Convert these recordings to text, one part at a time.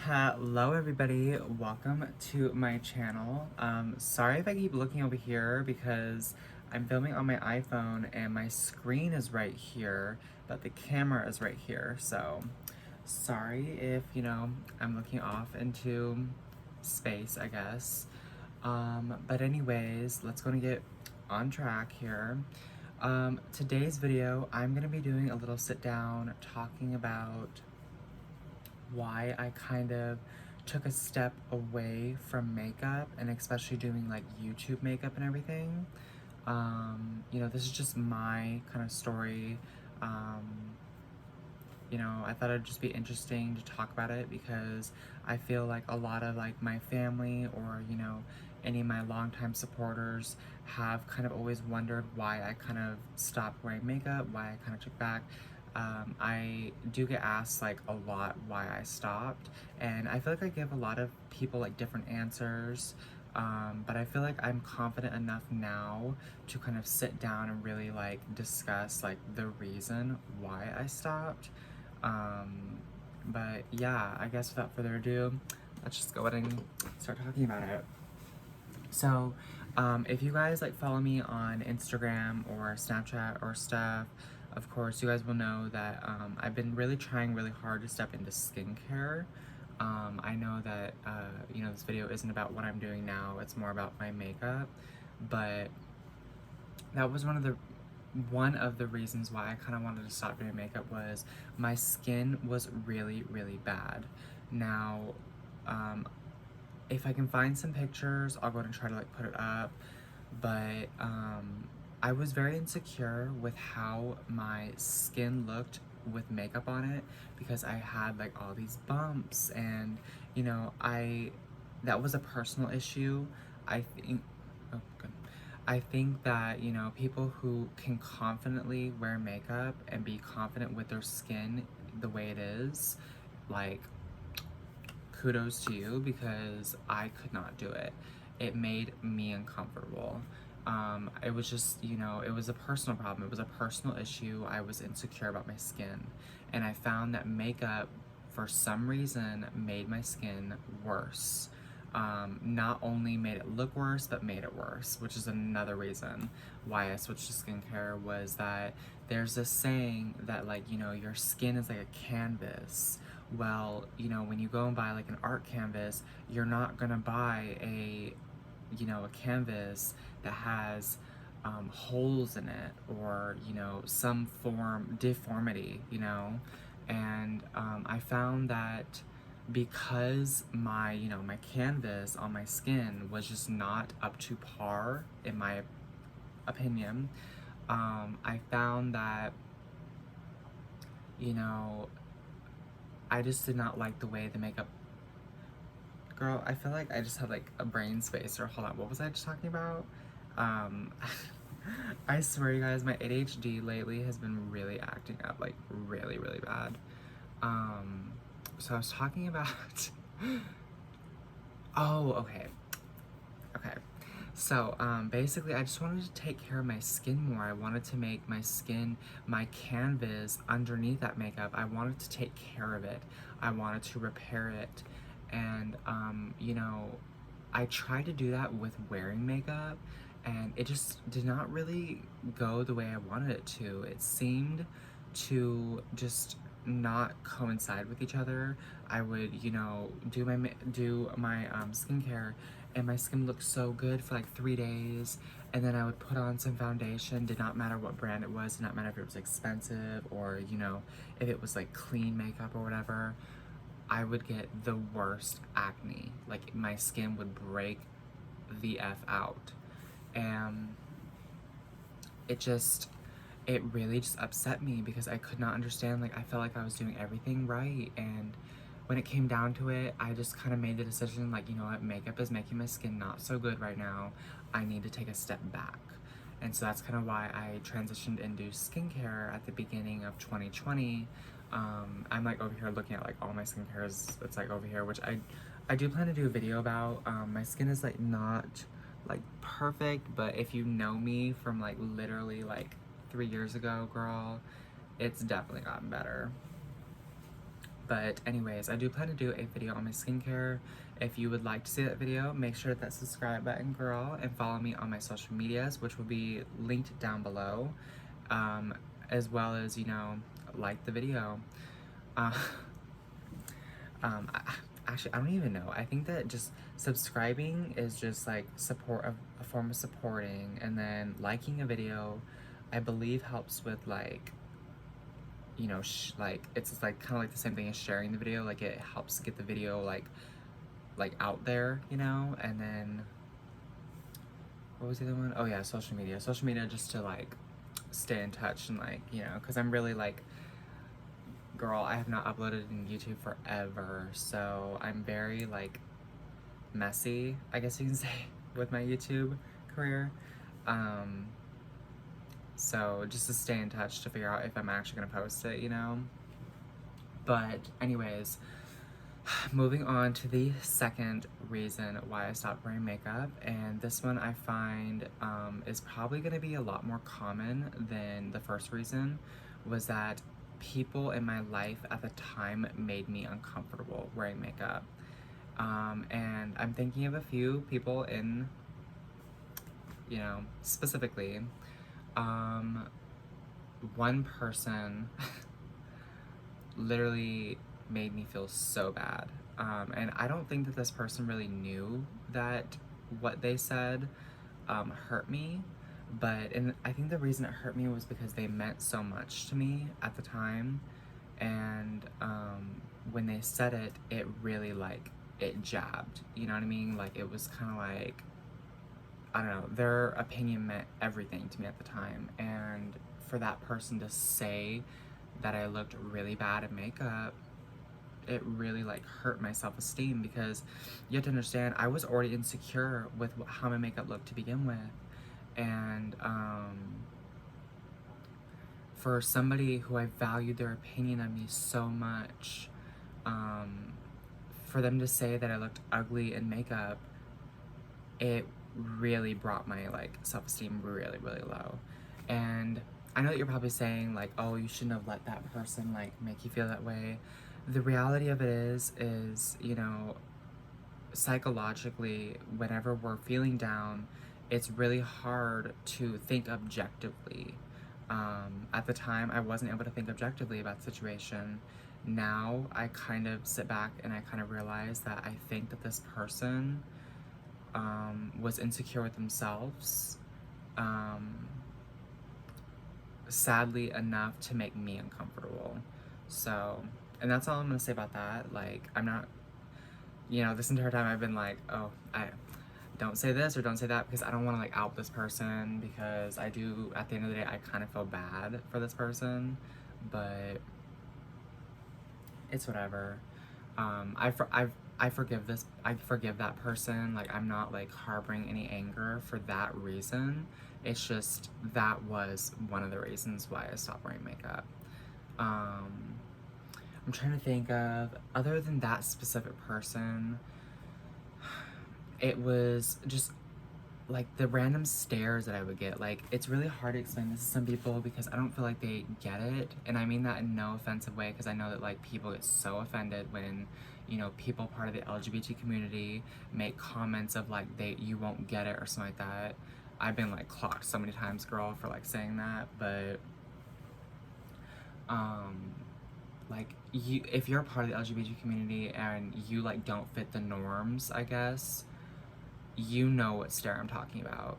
Hello everybody, welcome to my channel. Sorry if I keep looking over here because I'm filming on my iPhone and my screen is right here, but the camera is right here. So sorry if, I'm looking off into space, I guess. But anyways, let's go and get on track here. Today's video, I'm gonna be doing a little sit down talking about why I kind of took a step away from makeup and especially doing like YouTube makeup and everything. This is just my kind of story. I thought it'd just be interesting to talk about it because I feel like a lot of like my family or, any of my longtime supporters have kind of always wondered why I kind of stopped wearing makeup, why I kind of took back. I do get asked like a lot why I stopped, and I feel like I give a lot of people like different answers. But I feel like I'm confident enough now to kind of sit down and really like discuss like the reason why I stopped. But yeah, I guess without further ado, let's just go ahead and start talking about it. So, if you guys like follow me on Instagram or Snapchat or stuff, of course, you guys will know that I've been really trying really hard to step into skincare. I know that, this video isn't about what I'm doing now, it's more about my makeup, but that was one of the reasons why I kind of wanted to stop doing makeup was my skin was really, really bad. Now, if I can find some pictures, I'll go ahead and try to like put it up. But I was very insecure with how my skin looked with makeup on it because I had like all these bumps and that was a personal issue. I think oh good. I think that, people who can confidently wear makeup and be confident with their skin the way it is, like, kudos to you because I could not do it. It made me uncomfortable. It was just, it was a personal problem. It was a personal issue. I was insecure about my skin. And I found that makeup, for some reason, made my skin worse. Not only made it look worse, but made it worse, which is another reason why I switched to skincare was that there's this saying that like, your skin is like a canvas. Well, when you go and buy like an art canvas, you're not gonna buy a canvas that has holes in it or, some form deformity, and I found that because my canvas on my skin was just not up to par in my opinion, I found that you know I just did not like the way the makeup. Girl, I feel like I just had like a brain space. Or hold on, what was I just talking about? Um, I swear you guys, my ADHD lately has been really acting up, like really, really bad. So I was talking about. Oh, okay. Okay. So, basically, I just wanted to take care of my skin more. I wanted to make my skin my canvas underneath that makeup. I wanted to take care of it. I wanted to repair it. And, I tried to do that with wearing makeup, and it just did not really go the way I wanted it to. It seemed to just not coincide with each other. I would, do my skincare, and my skin looked so good for like 3 days, and then I would put on some foundation. Did not matter what brand it was, did not matter if it was expensive or if it was like clean makeup or whatever. I would get the worst acne. Like my skin would break the F out. And it really just upset me because I could not understand. Like I felt like I was doing everything right, and when it came down to it, I just kind of made the decision like, you know what, makeup is making my skin not so good right now. I need to take a step back. And so that's kind of why I transitioned into skincare at the beginning of 2020. I'm like over here looking at like all my skincare it's like over here, which I do plan to do a video about. My skin is like not like perfect, but if you know me from like literally like 3 years ago, girl, it's definitely gotten better. But anyways, I do plan to do a video on my skincare. If you would like to see that video, make sure to hit that subscribe button, girl, and follow me on my social medias, which will be linked down below, as well as, you know, like the video. Uh, actually, I don't even know. I think that just subscribing is just like a form of supporting, and then liking a video, I believe, helps with like, you know, like it's like kind of like the same thing as sharing the video. Like it helps get the video like out there, you know. And then what was the other one? Oh yeah, social media. Social media just to like stay in touch and like, you know, because I'm really like, girl, I have not uploaded in YouTube forever, so I'm very like messy, I guess you can say, with my YouTube career. So just to stay in touch to figure out if I'm actually gonna post it, you know. But anyways, moving on to the second reason why I stopped wearing makeup, and this one I find is probably going to be a lot more common than the first reason, was that people in my life at the time made me uncomfortable wearing makeup. And I'm thinking of a few people in, you know, specifically. One person literally made me feel so bad. And I don't think that this person really knew that what they said hurt me, and I think the reason it hurt me was because they meant so much to me at the time, and when they said it, it really like, it jabbed, you know what I mean? Like it was kind of like, I don't know, their opinion meant everything to me at the time, and for that person to say that I looked really bad in makeup, it really like hurt my self-esteem, because you have to understand, I was already insecure with how my makeup looked to begin with. And for somebody who I valued their opinion of me so much, for them to say that I looked ugly in makeup, it really brought my like self-esteem really, really low. And I know that you're probably saying like, oh, you shouldn't have let that person like make you feel that way. The reality of it is, you know, psychologically, whenever we're feeling down, it's really hard to think objectively. At the time, I wasn't able to think objectively about the situation. Now, I kind of sit back and I kind of realize that I think that this person was insecure with themselves, sadly enough to make me uncomfortable. So, and that's all I'm gonna say about that. Like, I'm not, you know, this entire time I've been like, oh, I don't say this or don't say that, because I don't want to like out this person, because I do, at the end of the day, I kind of feel bad for this person, but it's whatever. I forgive that person. Like, I'm not like harboring any anger for that reason. It's just, that was one of the reasons why I stopped wearing makeup. I'm trying to think of, other than that specific person, it was just like the random stares that I would get. Like, it's really hard to explain this to some people because I don't feel like they get it. And I mean that in no offensive way, because I know that like people get so offended when, you know, people part of the LGBT community make comments of like, you won't get it or something like that. I've been like clocked so many times, girl, for like saying that. But like, if you're a part of the LGBT community and you like don't fit the norms, I guess, you know what stare I'm talking about.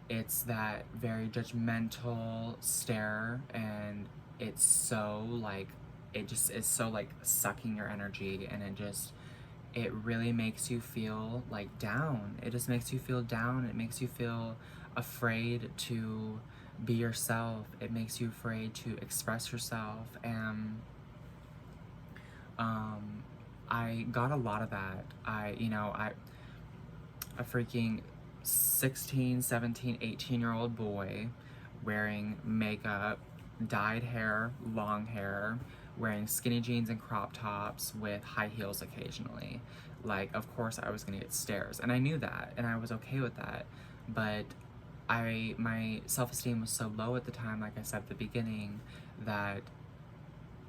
It's that very judgmental stare, and it's so like, it just is so like sucking your energy, and it really makes you feel like down. It just makes you feel down. It makes you feel afraid to be yourself. It makes you afraid to express yourself. And I got a lot of that. A freaking 16, 17, 18-year-old boy wearing makeup, dyed hair, long hair, wearing skinny jeans and crop tops with high heels occasionally. Like, of course I was gonna get stares, and I knew that, and I was okay with that. But my self-esteem was so low at the time, like I said at the beginning, that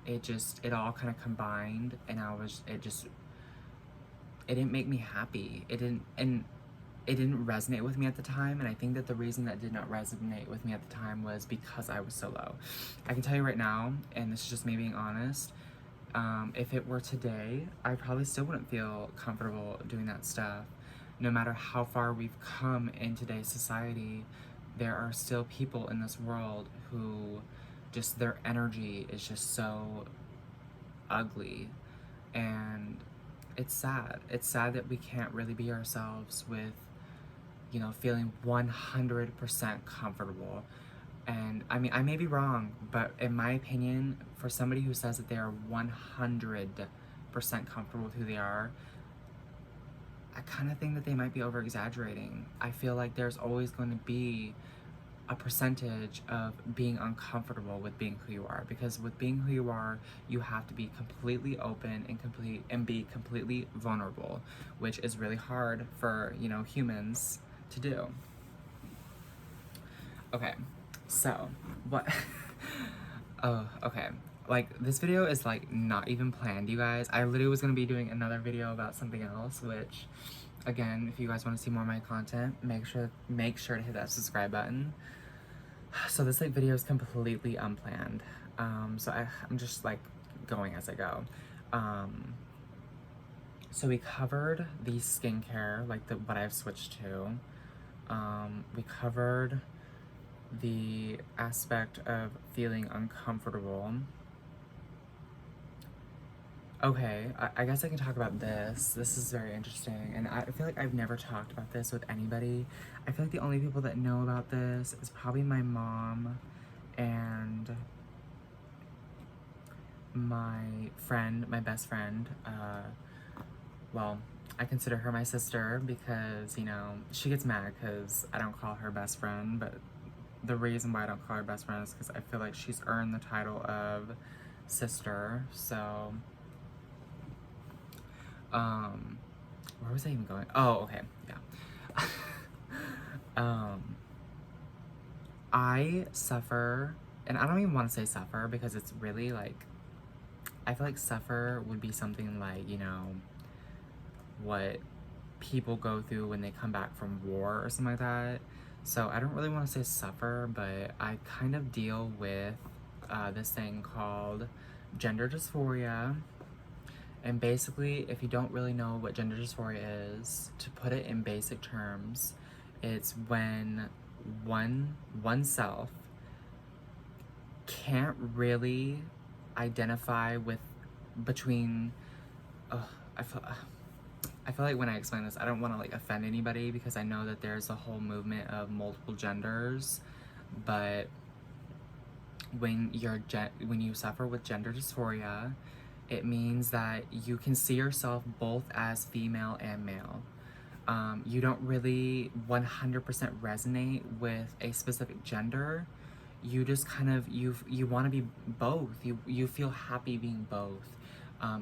it all kind of combined, and it didn't make me happy. It didn't resonate with me at the time, and I think that the reason that did not resonate with me at the time was because I was so low. I can tell you right now, and this is just me being honest, if it were today, I probably still wouldn't feel comfortable doing that stuff. No matter how far we've come in today's society, there are still people in this world who just their energy is just so ugly, and it's sad. It's sad that we can't really be ourselves with, you know, feeling 100% comfortable. And I mean, I may be wrong, but in my opinion, for somebody who says that they are 100% comfortable with who they are, I kind of think that they might be over exaggerating. I feel like there's always going to be a percentage of being uncomfortable with being who you are, because with being who you are, you have to be completely open and be completely vulnerable, which is really hard for, you know, humans to do. Okay, so what oh, okay, like this video is like not even planned, you guys. I literally was gonna be doing another video about something else, which again, if you guys want to see more of my content, make sure to hit that subscribe button. So this like video is completely unplanned. So I'm just like going as I go. So we covered the skincare, like what I've switched to. We covered the aspect of feeling uncomfortable. Okay, I guess I can talk about this. This is very interesting, and I feel like I've never talked about this with anybody. I feel like the only people that know about this is probably my mom and my friend, my best friend. Well, I consider her my sister because, you know, she gets mad because I don't call her best friend, but the reason why I don't call her best friend is because I feel like she's earned the title of sister. So where was I even going? Oh, okay, yeah. I suffer, and I don't even want to say suffer because it's really like, I feel like suffer would be something like, you know, what people go through when they come back from war or something like that. So I don't really want to say suffer, but I kind of deal with this thing called gender dysphoria. And basically, if you don't really know what gender dysphoria is, to put it in basic terms, it's when oneself can't really identify with between. I feel like when I explain this, I don't want to like offend anybody because I know that there's a whole movement of multiple genders, but when you suffer with gender dysphoria, it means that you can see yourself both as female and male. You don't really 100% resonate with a specific gender. You just kind of, you want to be both. You feel happy being both.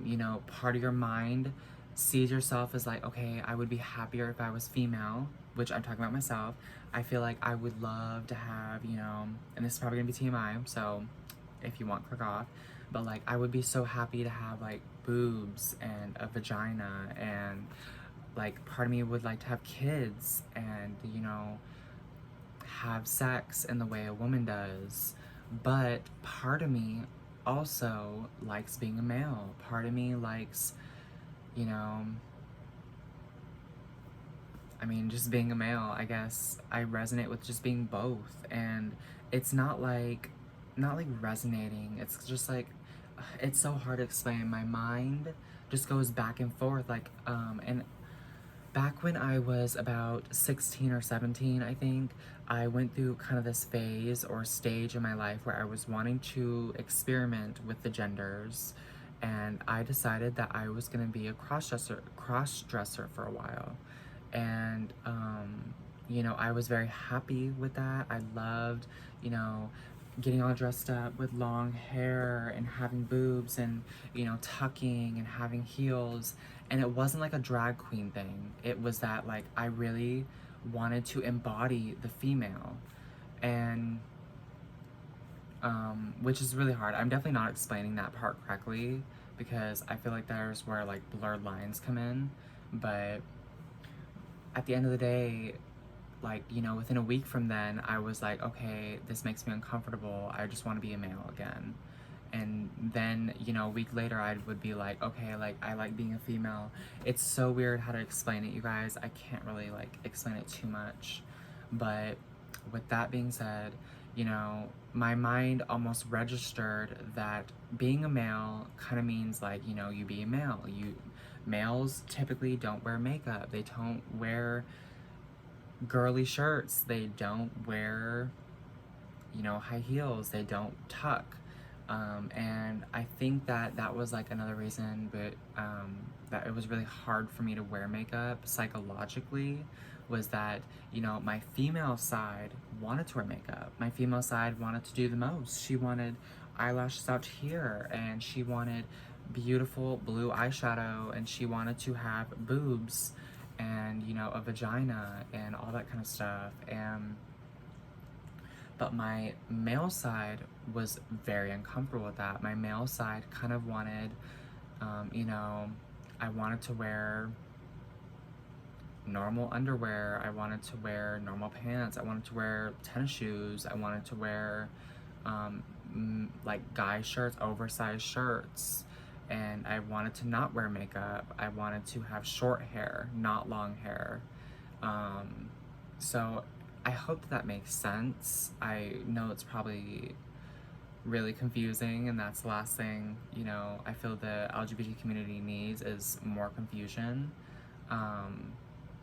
You know, part of your mind sees yourself as like, okay, I would be happier if I was female, which I'm talking about myself. I feel like I would love to have, you know, and this is probably gonna be TMI, so if you want, click off. But like, I would be so happy to have like boobs and a vagina, and like part of me would like to have kids and, you know, have sex in the way a woman does. But part of me also likes being a male. Part of me likes, you know, I mean, just being a male. I guess I resonate with just being both. And it's not like resonating. It's just like, it's so hard to explain. My mind just goes back and forth. Like, and back when I was about 16 or 17, I think, I went through kind of this phase or stage in my life where I was wanting to experiment with the genders, and I decided that I was gonna be a cross-dresser for a while. And, you know, I was very happy with that. I loved, you know, getting all dressed up with long hair and having boobs and, you know, tucking and having heels. And it wasn't like a drag queen thing. It was that like I really wanted to embody the female. And which is really hard. I'm definitely not explaining that part correctly because I feel like there's where like blurred lines come in. But at the end of the day, like, you know, within a week from then, I was like, okay, this makes me uncomfortable. I just want to be a male again. And then, you know, a week later, I would be like, okay, like, I like being a female. It's so weird how to explain it, you guys. I can't really, like, explain it too much. But with that being said, you know, my mind almost registered that being a male kind of means, like, you know, you be a male. Males typically don't wear makeup. They don't wear girly shirts. They don't wear, you know, high heels. They don't tuck. And I think that that was like another reason, but that it was really hard for me to wear makeup psychologically, was that, you know, my female side wanted to wear makeup. My female side wanted to do the most. She wanted eyelashes out here, and she wanted beautiful blue eyeshadow, and she wanted to have boobs and, you know, a vagina and all that kind of stuff. And but my male side was very uncomfortable with that. My male side kind of wanted, you know, I wanted to wear normal underwear. I wanted to wear normal pants. I wanted to wear tennis shoes. I wanted to wear like guy shirts, oversized shirts. And I wanted to not wear makeup. I wanted to have short hair, not long hair. Um, so I hope that makes sense. I know it's probably really confusing, and that's the last thing, you know, I feel the LGBT community needs is more confusion. Um,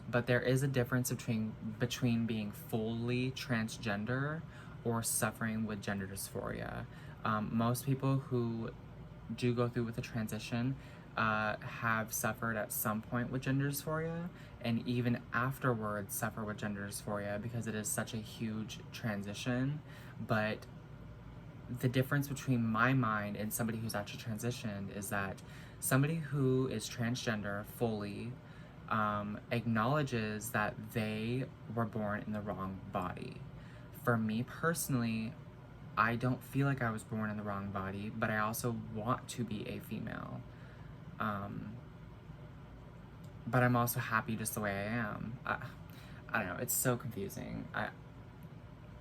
but there is a difference between being fully transgender or suffering with gender dysphoria. Most people who do go through with a transition have suffered at some point with gender dysphoria, and even afterwards suffer with gender dysphoria because it is such a huge transition. But the difference between my mind and somebody who's actually transitioned is that somebody who is transgender fully acknowledges that they were born in the wrong body. For me personally, I don't feel like I was born in the wrong body, but I also want to be a female. Um, but I'm also happy just the way I am. I don't know, it's so confusing.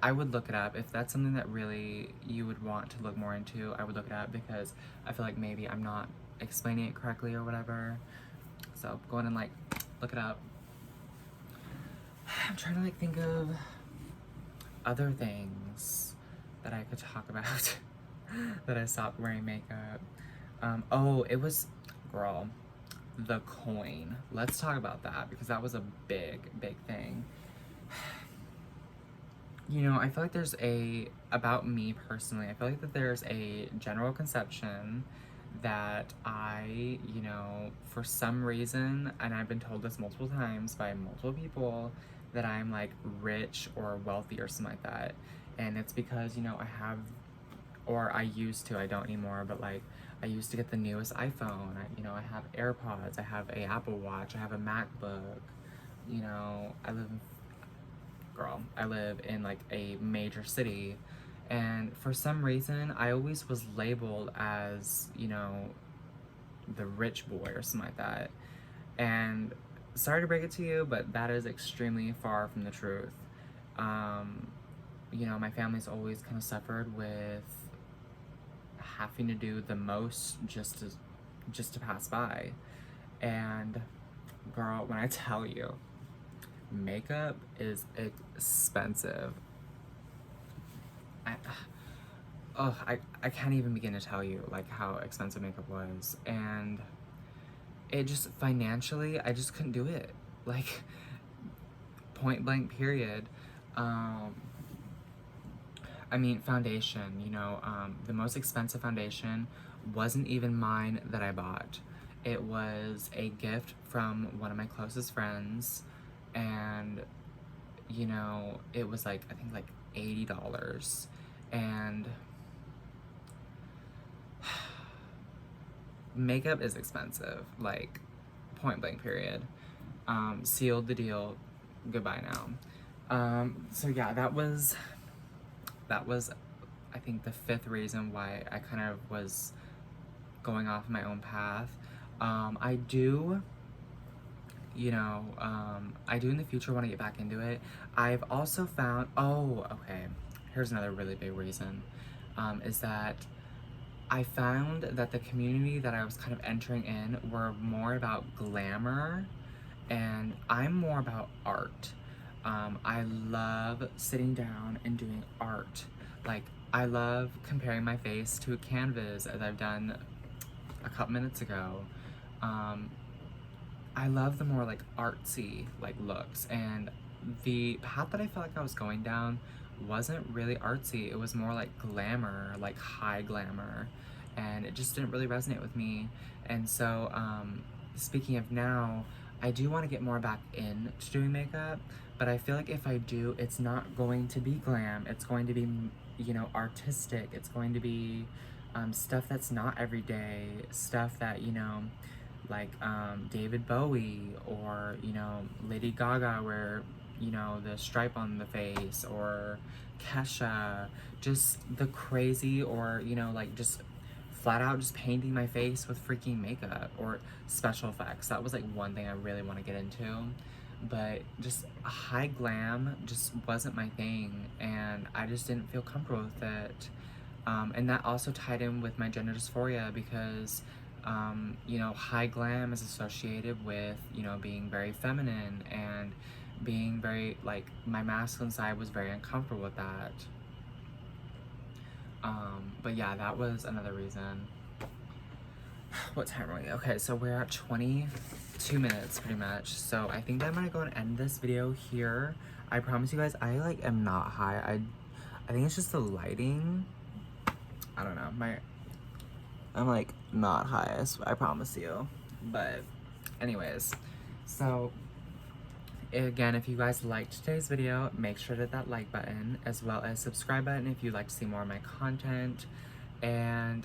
I would look it up. If that's something that really you would want to look more into, I would look it up because I feel like maybe I'm not explaining it correctly or whatever. So go ahead and like look it up. I'm trying to like think of other things that I could talk about that I stopped wearing makeup. Oh, it was, girl, the coin. Let's talk about that because that was a big, big thing. You know, I feel like about me personally, I feel like that there's a general conception that I, you know, for some reason, and I've been told this multiple times by multiple people, that I'm like rich or wealthy or something like that. And it's because, you know, I used to, I don't anymore, but like I used to get the newest iPhone. You know, I have AirPods, I have a Apple Watch, I have a MacBook. You know, I live in like a major city, and for some reason I always was labeled as, you know, the rich boy or something like that. And sorry to break it to you, but that is extremely far from the truth. Um, you know, my family's always kind of suffered with having to do the most just to pass by. And girl, when I tell you, makeup is expensive. I, I can't even begin to tell you like how expensive makeup was, and it just financially I just couldn't do it. Like, point blank period. I mean, foundation, you know, the most expensive foundation wasn't even mine that I bought. It was a gift from one of my closest friends, and, you know, it was like, I think like $80. And makeup is expensive, like, point blank period. Sealed the deal, goodbye now. So yeah, that was I think the fifth reason why I kind of was going off my own path. I do, I do in the future want to get back into it. I've also found, oh, okay, here's another really big reason, is that I found that the community that I was kind of entering in were more about glamour, and I'm more about art. I love sitting down and doing art. Like, I love comparing my face to a canvas, as I've done a couple minutes ago. I love the more like artsy like looks, and the path that I felt like I was going down wasn't really artsy. It was more like glamour, like high glamour, and it just didn't really resonate with me. And so, speaking of now, I do want to get more back into doing makeup, but I feel like if I do, it's not going to be glam. It's going to be, artistic. It's going to be stuff that's not everyday, stuff that, like David Bowie, or Lady Gaga, where the stripe on the face, or Kesha, just the crazy, or like just flat out just painting my face with freaking makeup or special effects. That was like one thing I really want to get into, but just high glam just wasn't my thing, and I just didn't feel comfortable with it. And that also tied in with my gender dysphoria, because high glam is associated with, being very feminine, and being very, like, my masculine side was very uncomfortable with that. But yeah, that was another reason. What time are we? Okay, so we're at 22 minutes pretty much. So I think that I'm gonna go and end this video here. I promise you guys, I like am not high. I think it's just the lighting. I don't know. I'm like not high, I promise you. But anyways, so again, if you guys liked today's video, make sure to hit that like button, as well as subscribe button if you'd like to see more of my content. And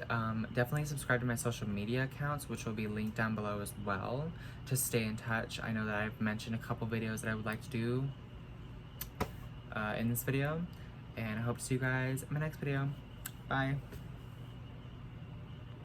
definitely subscribe to my social media accounts, which will be linked down below as well, to stay in touch. I know that I've mentioned a couple videos that I would like to do in this video, and I hope to see you guys in my next video. Bye.